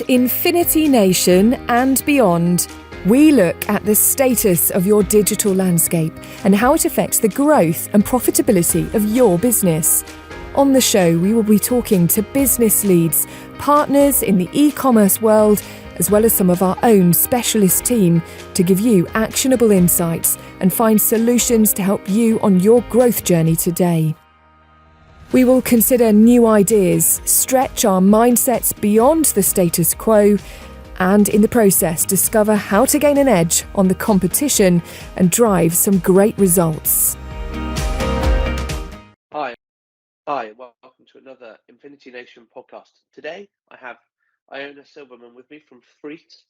Infinity Nation and beyond, we look at the status of your digital landscape and how it affects the growth and profitability of your business. On the show, we will be talking to business leads, partners in the e-commerce world, as well as some of our own specialist team to give you actionable insights and find solutions to help you on your growth journey today. We will consider new ideas, stretch our mindsets beyond the status quo, and in the process discover how to gain an edge on the competition and drive some great results. Hi, welcome to another Infinity Nation podcast. Today I have Iona Silverman with me from Freeths,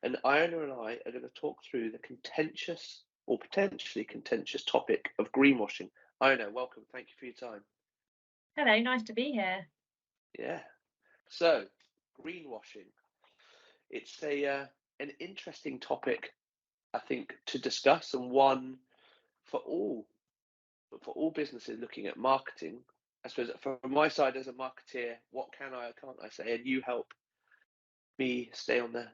and Iona and I are going to talk through the contentious or potentially contentious topic of greenwashing. Iona, welcome. Thank you for your time. Hello, nice to be here. Yeah. So, greenwashing. It's an interesting topic, I think, to discuss, and one for all businesses looking at marketing. I suppose from my side as a marketeer, what can I or can't I say? And you help me stay on the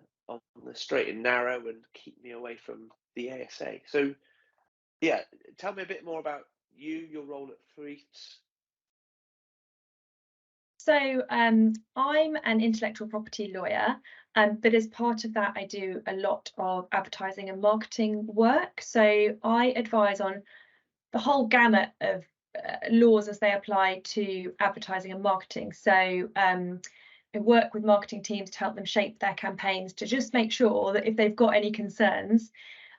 straight and narrow and keep me away from the ASA. So, yeah, tell me a bit more about you, your role at Freeths. So I'm an intellectual property lawyer, but as part of that, I do a lot of advertising and marketing work. So I advise on the whole gamut of laws as they apply to advertising and marketing. So I work with marketing teams to help them shape their campaigns to just make sure that if they've got any concerns,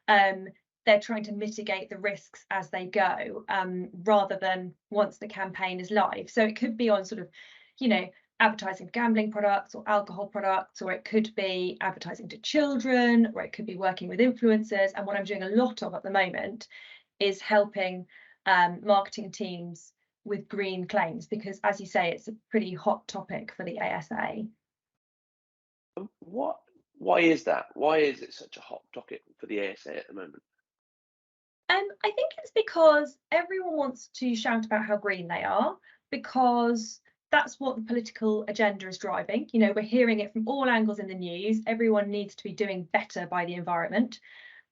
they're trying to mitigate the risks as they go, rather than once the campaign is live. So it could be on sort of, advertising gambling products or alcohol products, or it could be advertising to children, or it could be working with influencers. And what I'm doing a lot of at the moment is helping marketing teams with green claims, because as you say, it's a pretty hot topic for the ASA. Why is that? Why is it such a hot topic for the ASA at the moment? I think it's because everyone wants to shout about how green they are, because that's what the political agenda is driving. We're hearing it from all angles in the news. Everyone needs to be doing better by the environment.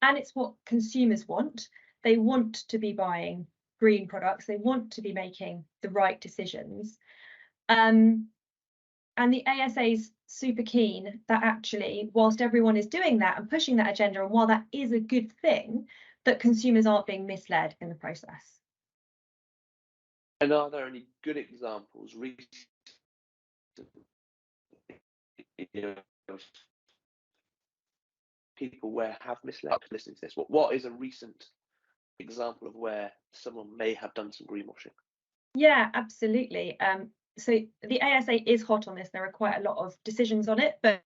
And it's what consumers want. They want to be buying green products. They want to be making the right decisions. And the ASA is super keen that actually, whilst everyone is doing that and pushing that agenda, and while that is a good thing, that consumers aren't being misled in the process. And are there any good examples of people where have misled listening to this? What is a recent example of where someone may have done some greenwashing? Yeah, absolutely. So the ASA is hot on this. There are quite a lot of decisions on it, but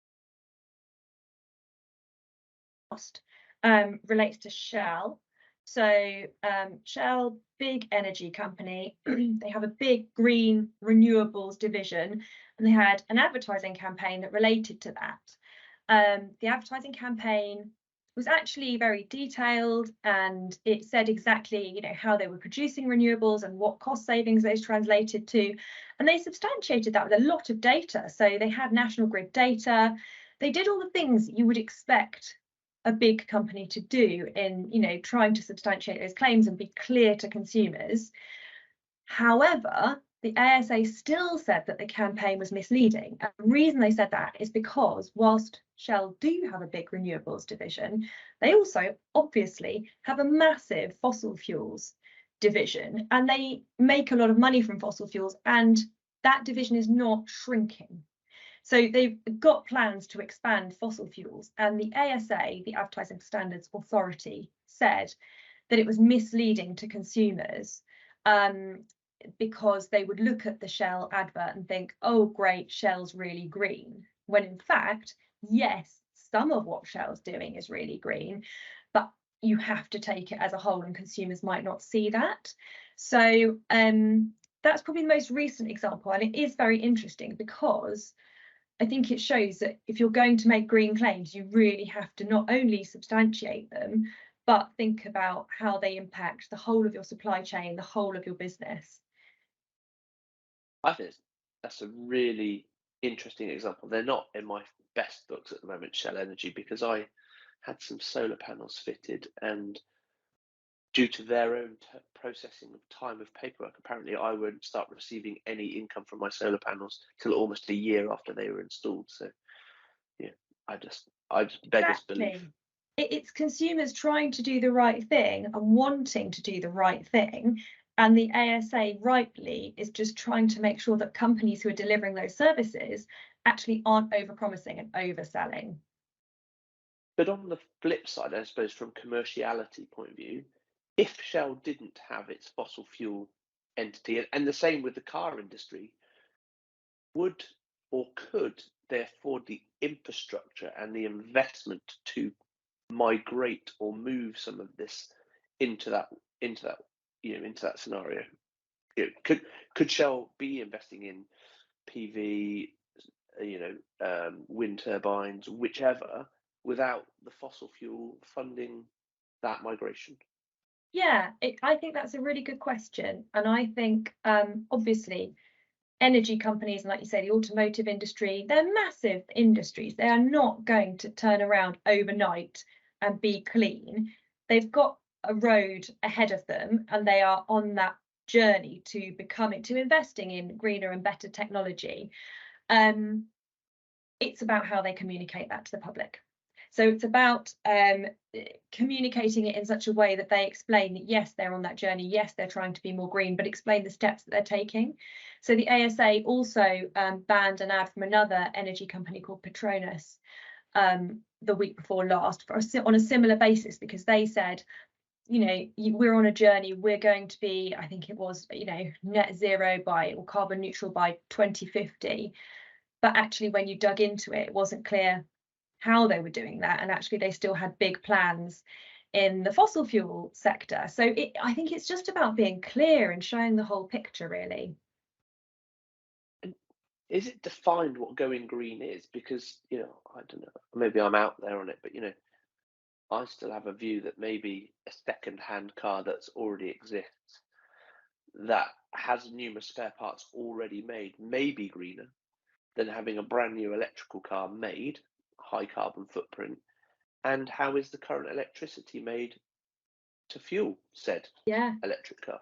relates to Shell. So Shell, big energy company, they have a big green renewables division, and they had an advertising campaign that related to that. The advertising campaign was actually very detailed, and it said exactly, how they were producing renewables and what cost savings those translated to. And they substantiated that with a lot of data. So they had national grid data. They did all the things you would expect a big company to do in, trying to substantiate those claims and be clear to consumers. However, the ASA still said that the campaign was misleading. And the reason they said that is because whilst Shell do have a big renewables division, they also obviously have a massive fossil fuels division, and they make a lot of money from fossil fuels, and that division is not shrinking. So they've got plans to expand fossil fuels, and the ASA, the Advertising Standards Authority, said that it was misleading to consumers, because they would look at the Shell advert and think, oh, great, Shell's really green. When in fact, yes, some of what Shell's doing is really green, but you have to take it as a whole, and consumers might not see that. So that's probably the most recent example, and it is very interesting because I think it shows that if you're going to make green claims, you really have to not only substantiate them, but think about how they impact the whole of your supply chain, the whole of your business. I think that's a really interesting example. They're not in my best books at the moment, Shell Energy, because I had some solar panels fitted, and due to their own processing of time of paperwork, apparently I won't start receiving any income from my solar panels till almost a year after they were installed. So yeah, I just beggars belief. It's consumers trying to do the right thing and wanting to do the right thing, and the ASA rightly is just trying to make sure that companies who are delivering those services actually aren't overpromising and overselling. But on the flip side, I suppose from commerciality point of view, if Shell didn't have its fossil fuel entity, and the same with the car industry, would or could they afford the infrastructure and the investment to migrate or move some of this into that scenario? Could Shell be investing in PV, wind turbines, whichever, without the fossil fuel funding that migration? Yeah, I think that's a really good question. And I think, obviously, energy companies, and like you say, the automotive industry, they're massive industries. They are not going to turn around overnight and be clean. They've got a road ahead of them, and they are on that journey to investing in greener and better technology. It's about how they communicate that to the public. So it's about communicating it in such a way that they explain that, yes, they're on that journey. Yes, they're trying to be more green, but explain the steps that they're taking. So the ASA also banned an ad from another energy company called Petronas the week before last on a similar basis, because they said, we're on a journey. We're going to be, I think it was, net zero or carbon neutral by 2050. But actually, when you dug into it, it wasn't clear how they were doing that, and actually they still had big plans in the fossil fuel sector. So I think it's just about being clear and showing the whole picture, really. And is it defined what going green is? Because I don't know, maybe I'm out there on it, but I still have a view that maybe a second-hand car that's already exists, that has numerous spare parts already made, may be greener than having a brand new electrical car made, high carbon footprint. And how is the current electricity made to fuel said electric car?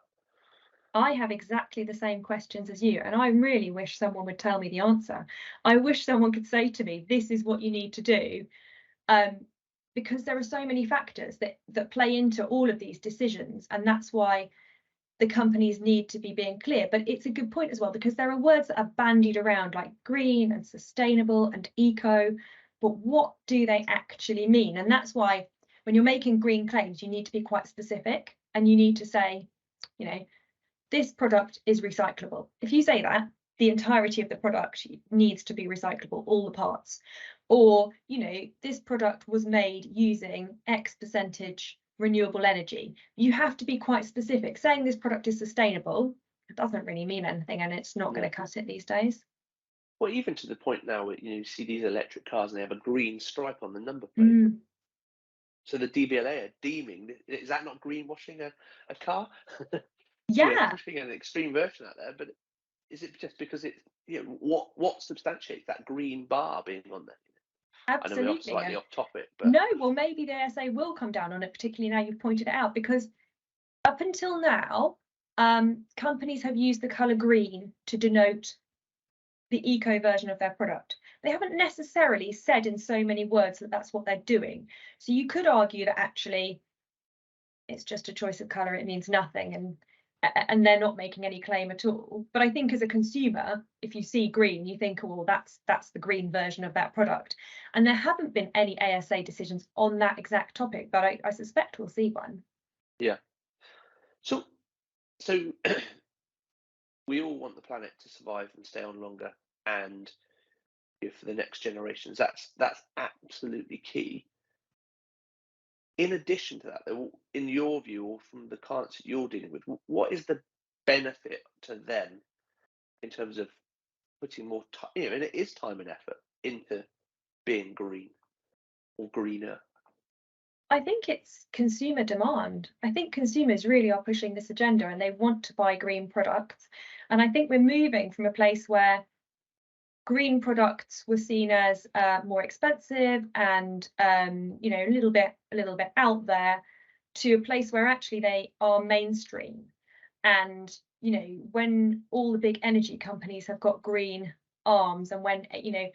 I have exactly the same questions as you, and I really wish someone would tell me the answer. I wish someone could say to me, this is what you need to do, because there are so many factors that play into all of these decisions, and that's why the companies need to be being clear. But it's a good point as well, because there are words that are bandied around like green and sustainable and eco, but what do they actually mean? And that's why when you're making green claims, you need to be quite specific, and you need to say, this product is recyclable. If you say that, the entirety of the product needs to be recyclable, all the parts. Or, this product was made using X percentage renewable energy. You have to be quite specific. Saying this product is sustainable, it doesn't really mean anything, and it's not going to cut it these days. Well, even to the point now where you see these electric cars and they have a green stripe on the number plate. So the DVLA are deeming, is that not greenwashing a car? Yeah. Pushing an extreme version out there, but is it just because it's what substantiates that green bar being on there? Absolutely. I know we're slightly off topic, but no, well, maybe the ASA will come down on it, particularly now you've pointed it out, because up until now, companies have used the colour green to denote the eco version of their product. They haven't necessarily said in so many words that that's what they're doing. So you could argue that actually it's just a choice of colour, it means nothing, and they're not making any claim at all. But I think as a consumer, if you see green, you think, oh, well, that's the green version of that product. And there haven't been any ASA decisions on that exact topic, but I suspect we'll see one. Yeah. So we all want the planet to survive and stay on longer, and for the next generations, that's absolutely key. In addition to that, though, in your view, or from the clients that you're dealing with, what is the benefit to them in terms of putting more time, and it is time and effort, into being green or greener? I think it's consumer demand. I think consumers really are pushing this agenda, and they want to buy green products. And I think we're moving from a place where green products were seen as more expensive and you know, a little bit out there, to a place where actually they are mainstream. And you know, when all the big energy companies have got green arms, and when you know,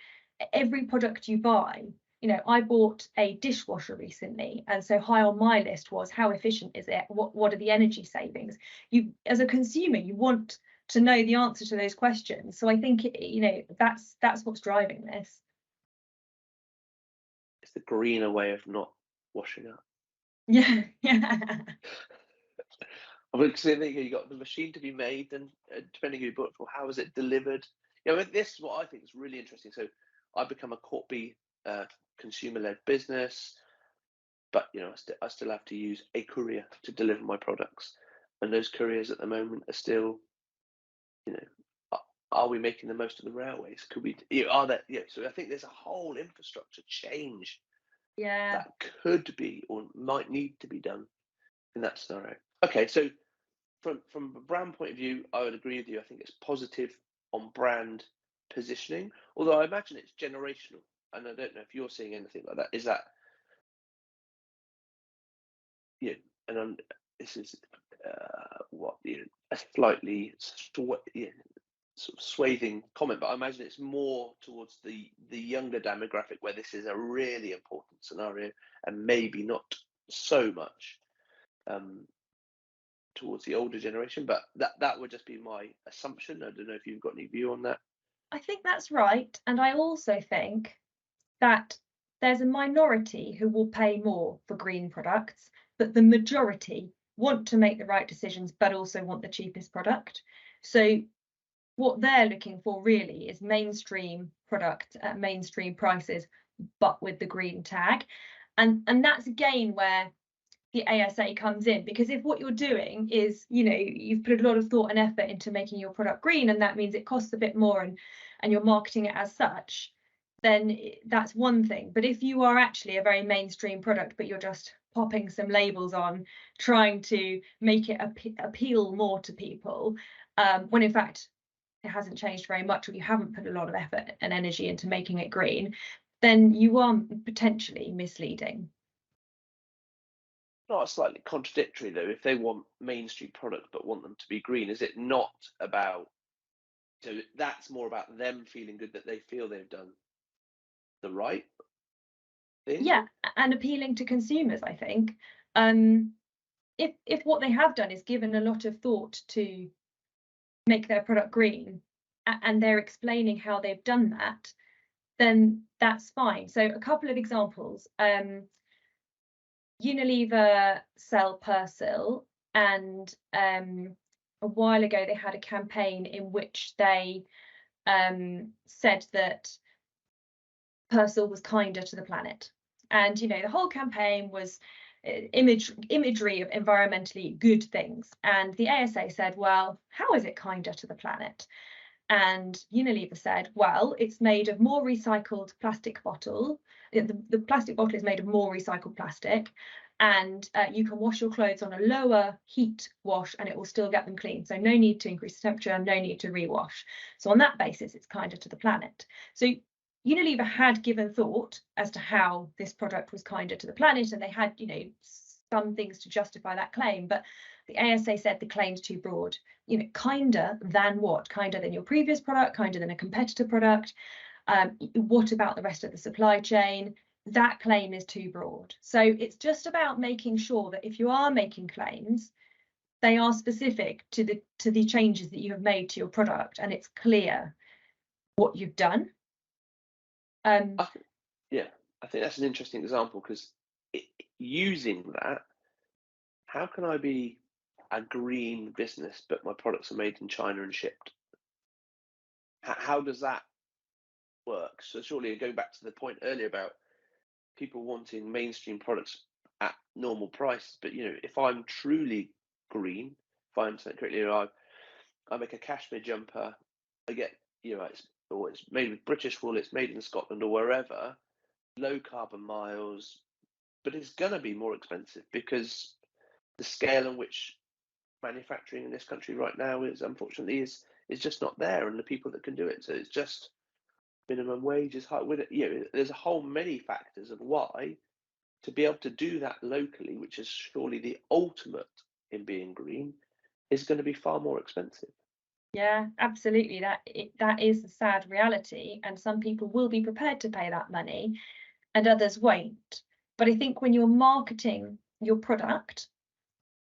every product you buy, you know, I bought a dishwasher recently, and so high on my list was, how efficient is it? What are the energy savings? You, as a consumer, you want to know the answer to those questions. So I think, you know, that's what's driving this. It's the greener way of not washing up. Yeah. I mean, because you got the machine to be made, and depending who you bought it for, how is it delivered? You know, this is what I think is really interesting. So I've become a Corby consumer-led business, but you know, I still have to use a courier to deliver my products, and those couriers at the moment are still, you know, are we making the most of the railways? Could we? You know, are there? Yeah. So I think there's a whole infrastructure change Yeah. that could be or might need to be done in that scenario. Okay, so from a brand point of view, I would agree with you. I think it's positive on brand positioning, although I imagine it's generational, and I don't know if you're seeing anything like that. Is that, yeah? And this is what, you know, a slightly sort of swathing comment, but I imagine it's more towards the younger demographic where this is a really important scenario, and maybe not so much towards the older generation, but that would just be my assumption. I don't know if you've got any view on that. I think that's right. And I also think that there's a minority who will pay more for green products, but the majority want to make the right decisions, but also want the cheapest product. So what they're looking for really is mainstream product at mainstream prices, but with the green tag. And that's again where the ASA comes in, because if what you're doing is, you know, you've put a lot of thought and effort into making your product green, and that means it costs a bit more, and you're marketing it as such, then that's one thing. But if you are actually a very mainstream product, but you're just popping some labels on, trying to make it appeal more to people, when in fact it hasn't changed very much, or you haven't put a lot of effort and energy into making it green, then you are potentially misleading. Not slightly contradictory though, if they want mainstream product but want them to be green, is it not about, so that's more about them feeling good that they feel they've done the right thing? Yeah, and appealing to consumers, I think. If what they have done is given a lot of thought to make their product green, and they're explaining how they've done that, then that's fine. So a couple of examples. Unilever sell Persil, and a while ago they had a campaign in which they said that Persil was kinder to the planet. And you know, the whole campaign was imagery of environmentally good things. And the ASA said, well, how is it kinder to the planet? And Unilever said, well, it's made of more recycled plastic bottle. The plastic bottle is made of more recycled plastic, and you can wash your clothes on a lower heat wash and it will still get them clean. So no need to increase the temperature, no need to rewash. So on that basis, it's kinder to the planet. So Unilever had given thought as to how this product was kinder to the planet, and they had, you know, some things to justify that claim, but the ASA said the claim's too broad. You know, kinder than what? Kinder than your previous product, kinder than a competitor product. What about the rest of the supply chain? That claim is too broad. So it's just about making sure that if you are making claims, they are specific to the changes that you have made to your product, and it's clear what you've done. I think that's an interesting example, because using that, how can I be a green business but my products are made in China and shipped? How does that work? So surely, going back to the point earlier about people wanting mainstream products at normal prices, but you know, if I'm truly green, if I understand correctly, you know, I make a cashmere jumper, I get, you know, it's made with British wool, it's made in Scotland or wherever, low carbon miles, but it's gonna be more expensive because the scale in which manufacturing in this country right now is, unfortunately, is just not there, and the people that can do it. So it's just, minimum wage is high. There's a whole many factors of why to be able to do that locally, which is surely the ultimate in being green, is going to be far more expensive. Yeah, absolutely. That is a sad reality, and some people will be prepared to pay that money and others won't. But I think when you're marketing your product,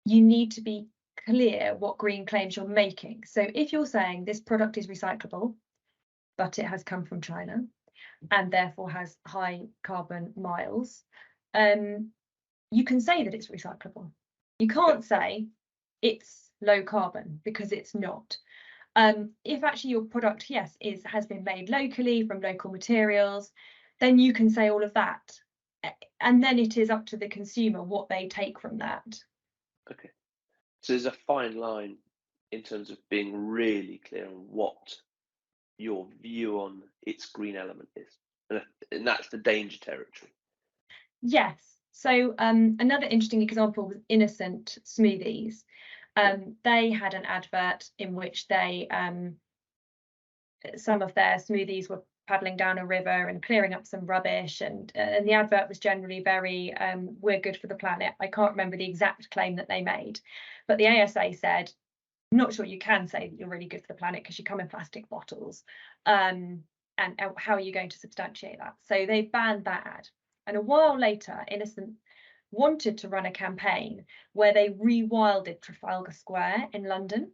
you need to be clear what green claims you're making. So if you're saying this product is recyclable, but it has come from China and therefore has high carbon miles, you can say that it's recyclable. You can't say it's low carbon, because it's not. If actually your product, yes, has been made locally from local materials, then you can say all of that. And then it is up to the consumer what they take from that. Okay. So there's a fine line in terms of being really clear on what your view on its green element is. And that's the danger territory. Yes. So another interesting example was Innocent Smoothies. They had an advert in which they some of their smoothies were paddling down a river and clearing up some rubbish, and the advert was generally very we're good for the planet. I can't remember the exact claim that they made, but the ASA said, I'm not sure you can say that you're really good for the planet because you come in plastic bottles, and how are you going to substantiate that? So they banned that ad. And a while later, Innocent wanted to run a campaign where they rewilded Trafalgar Square in London,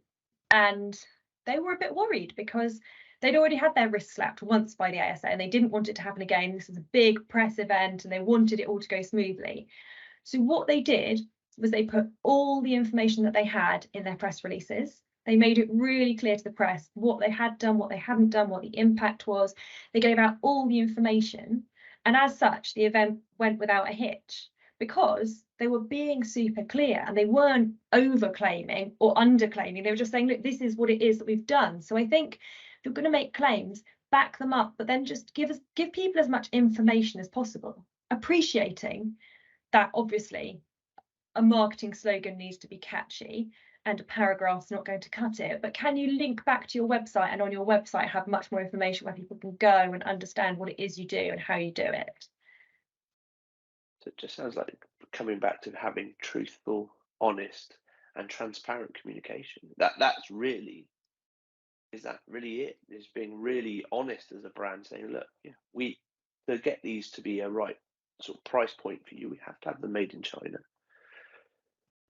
and they were a bit worried because they'd already had their wrist slapped once by the ASA and they didn't want it to happen again. This was a big press event and they wanted it all to go smoothly. So what they did was they put all the information that they had in their press releases. They made it really clear to the press what they had done, what they hadn't done, what the impact was. They gave out all the information. And as such, the event went without a hitch because they were being super clear and they weren't over-claiming or under-claiming. They were just saying, look, this is what it is that we've done. So I think if you're going to make claims, back them up, but then just give people as much information as possible, appreciating that obviously a marketing slogan needs to be catchy and a paragraph's not going to cut it, but can you link back to your website, and on your website have much more information where people can go and understand what it is you do and how you do it? So it just sounds like coming back to having truthful, honest, and transparent communication. That's really, is that really it? Is being really honest as a brand, saying, look, we, to get these to be a right sort of price point for you, we have to have them made in China.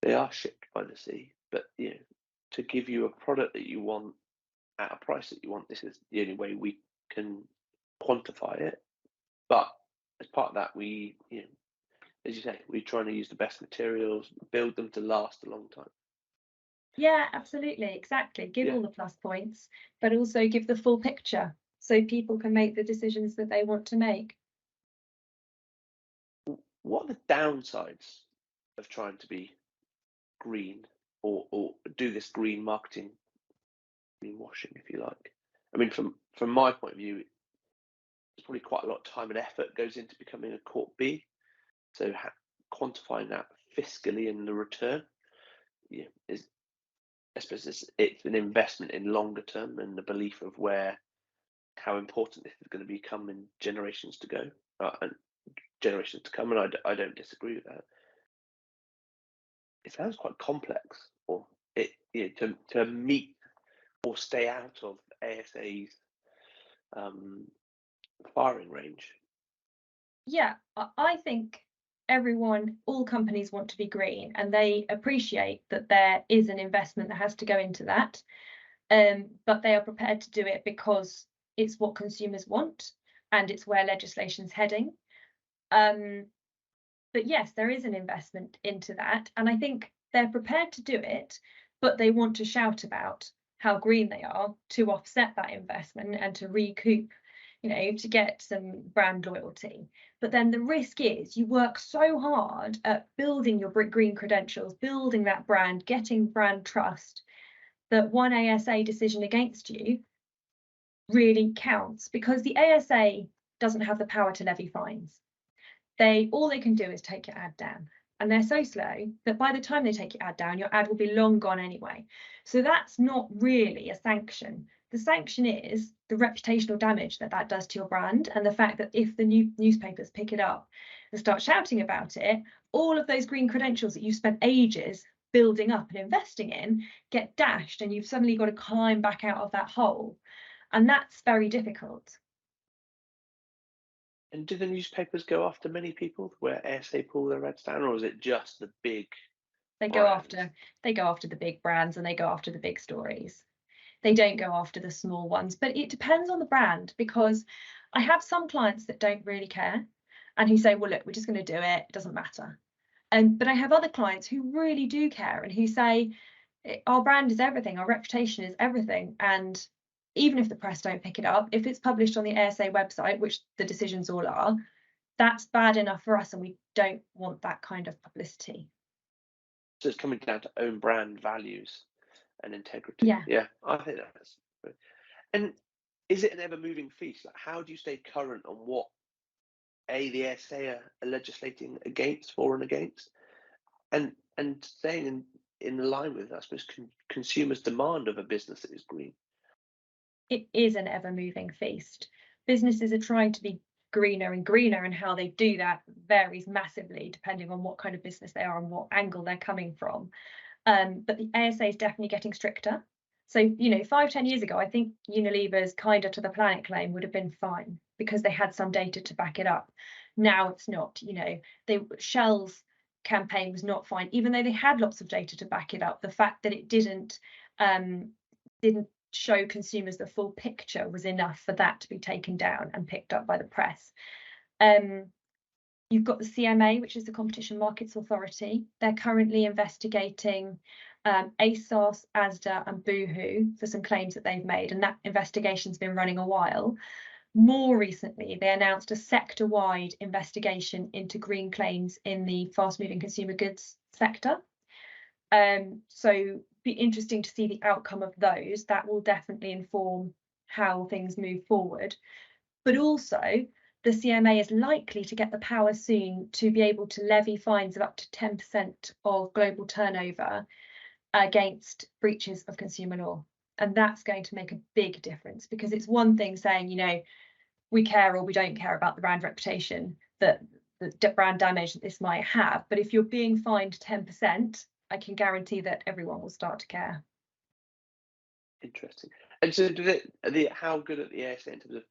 They are shipped by the sea, but to give you a product that you want at a price that you want, this is the only way we can quantify it. But as part of that, we, as you say, we're trying to use the best materials, build them to last a long time. Yeah, absolutely, exactly. Give all the plus points, but also give the full picture so people can make the decisions that they want to make. What are the downsides of trying to be green or do this green marketing, greenwashing, if you like? I mean, from my point of view, there's probably quite a lot of time and effort goes into becoming a Corp B. So quantifying that fiscally in the return, is, I suppose it's an investment in longer term and the belief of how important this is going to become in generations to go and generations to come. And I don't disagree with that. It sounds quite complex, or to meet or stay out of ASA's firing range. Yeah, I think all companies want to be green, and they appreciate that there is an investment that has to go into that, but they are prepared to do it because it's what consumers want and it's where legislation's heading. But yes, there is an investment into that, and I think they're prepared to do it, but they want to shout about how green they are to offset that investment and to recoup, to get some brand loyalty. But then the risk is you work so hard at building your green credentials, building that brand, getting brand trust, that one ASA decision against you really counts, because the ASA doesn't have the power to levy fines. All they can do is take your ad down, and they're so slow that by the time they take your ad down, your ad will be long gone anyway. So that's not really a sanction. the sanction is the reputational damage that that does to your brand, and the fact that if the newspapers pick it up and start shouting about it, all of those green credentials that you've spent ages building up and investing in get dashed, and you've suddenly got to climb back out of that hole. And that's very difficult. And do the newspapers go after many people where ASA pull their ads down, or is it just the big They brands? go after the big brands, and they go after the big stories. They don't go after the small ones, but it depends on the brand, because I have some clients that don't really care and who say, well, look, we're just going to do it. It doesn't matter. But I have other clients who really do care and who say, our brand is everything, our reputation is everything. And even if the press don't pick it up, if it's published on the ASA website, which the decisions all are, that's bad enough for us, and we don't want that kind of publicity. So it's coming down to own brand values and integrity. Yeah. I think that's good. And is it an ever-moving feast? Like, how do you stay current on what the ASA are legislating against, for and against, and staying in line with, I suppose, consumers' demand of a business that is green? It is an ever-moving feast. Businesses are trying to be greener and greener, and how they do that varies massively depending on what kind of business they are and what angle they're coming from. But the ASA is definitely getting stricter. So, 5-10 years ago, I think Unilever's Kinder to the Planet claim would have been fine because they had some data to back it up. Now it's not. Shell's campaign was not fine, even though they had lots of data to back it up. The fact that it didn't show consumers the full picture was enough for that to be taken down and picked up by the press. You've got the CMA, which is the Competition Markets Authority. They're currently investigating ASOS, Asda and Boohoo for some claims that they've made, and that investigation's been running a while. More recently, they announced a sector-wide investigation into green claims in the fast-moving consumer goods sector. So be interesting to see the outcome of those. That will definitely inform how things move forward. But also, the CMA is likely to get the power soon to be able to levy fines of up to 10% of global turnover against breaches of consumer law. And that's going to make a big difference, because it's one thing saying, we care or we don't care about the brand reputation, that the brand damage that this might have. But if you're being fined 10%, I can guarantee that everyone will start to care. Interesting. And so how good at the ASA in terms of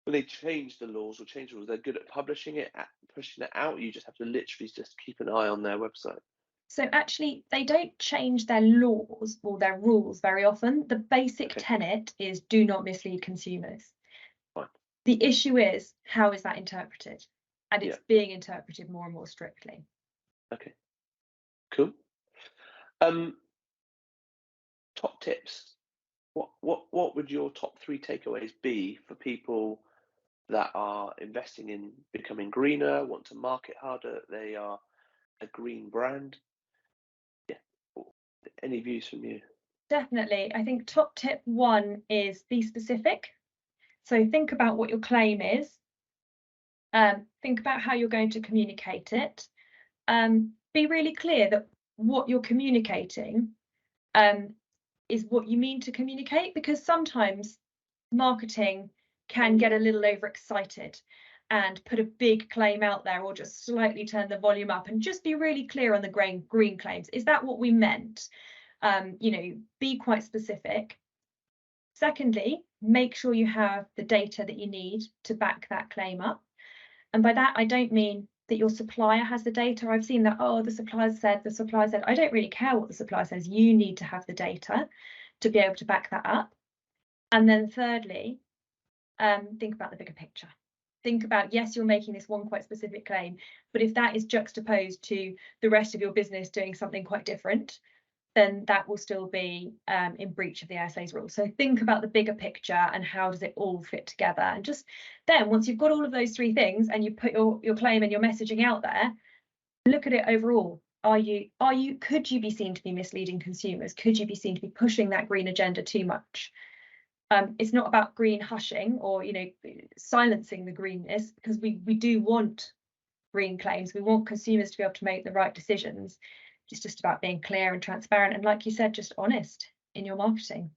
when they change the laws or change the rules, they're good at publishing it, at pushing it out? You just have to literally just keep an eye on their website. So actually, they don't change their laws or their rules very often. The basic tenet is do not mislead consumers. Fine. The issue is, how is that interpreted? And it's being interpreted more and more strictly. Okay. Cool. Top tips. What would your top 3 takeaways be for people that are investing in becoming greener, want to market harder, they are a green brand? Any views from you? Definitely. I think top tip 1 is be specific. So think about what your claim is. Think about how you're going to communicate it. Be really clear that what you're communicating is what you mean to communicate, because sometimes marketing can get a little overexcited and put a big claim out there, or just slightly turn the volume up, and just be really clear on the green claims. Is that what we meant? Be quite specific. Secondly, make sure you have the data that you need to back that claim up. And by that, I don't mean that your supplier has the data. I've seen that, the supplier said. I don't really care what the supplier says. You need to have the data to be able to back that up. And then thirdly, think about the bigger picture. Think about, yes, you're making this one quite specific claim, but if that is juxtaposed to the rest of your business doing something quite different, then that will still be in breach of the ASA's rules. So think about the bigger picture and how does it all fit together. And just then, once you've got all of those 3 things and you put your claim and your messaging out there, look at it overall. Could you be seen to be misleading consumers? Could you be seen to be pushing that green agenda too much? It's not about green hushing or silencing the greenness, because we do want green claims. We want consumers to be able to make the right decisions. It's just about being clear and transparent, and like you said, just honest in your marketing.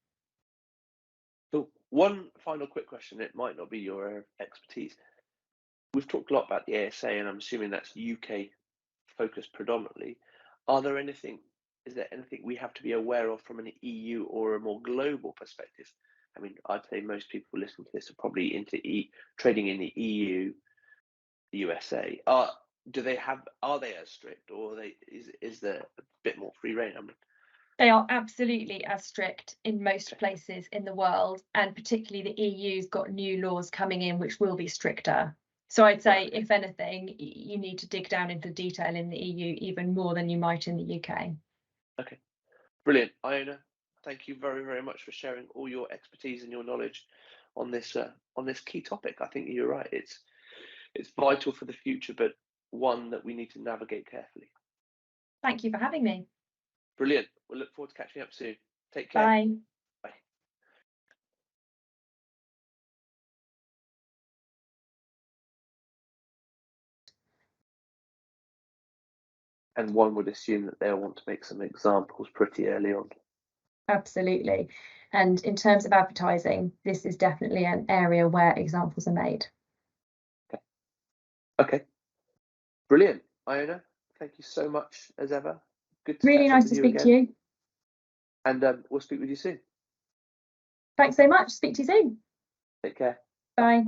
One final quick question. It might not be your expertise. We've talked a lot about the ASA, and I'm assuming that's UK focused predominantly. Is there anything we have to be aware of from an EU or a more global perspective? I mean, I'd say most people listening to this are probably into trading in the EU, the USA. Are they as strict, or is there a bit more free rein? I mean, they are absolutely as strict in most places in the world, and particularly the EU's got new laws coming in which will be stricter. So I'd say, if anything, you need to dig down into detail in the EU even more than you might in the UK. Okay, brilliant. Iona, thank you very, very much for sharing all your expertise and your knowledge on this key topic. I think you're right. It's vital for the future, but one that we need to navigate carefully. Thank you for having me. Brilliant. We'll look forward to catching up soon. Take care. Bye. Bye. And one would assume that they'll want to make some examples pretty early on. Absolutely. And in terms of advertising, this is definitely an area where examples are made. Okay. Brilliant. Iona, thank you so much as ever. Good to Really catch up nice with to you speak again. to you. And we'll speak with you soon. Thanks so much. Speak to you soon. Take care. Bye.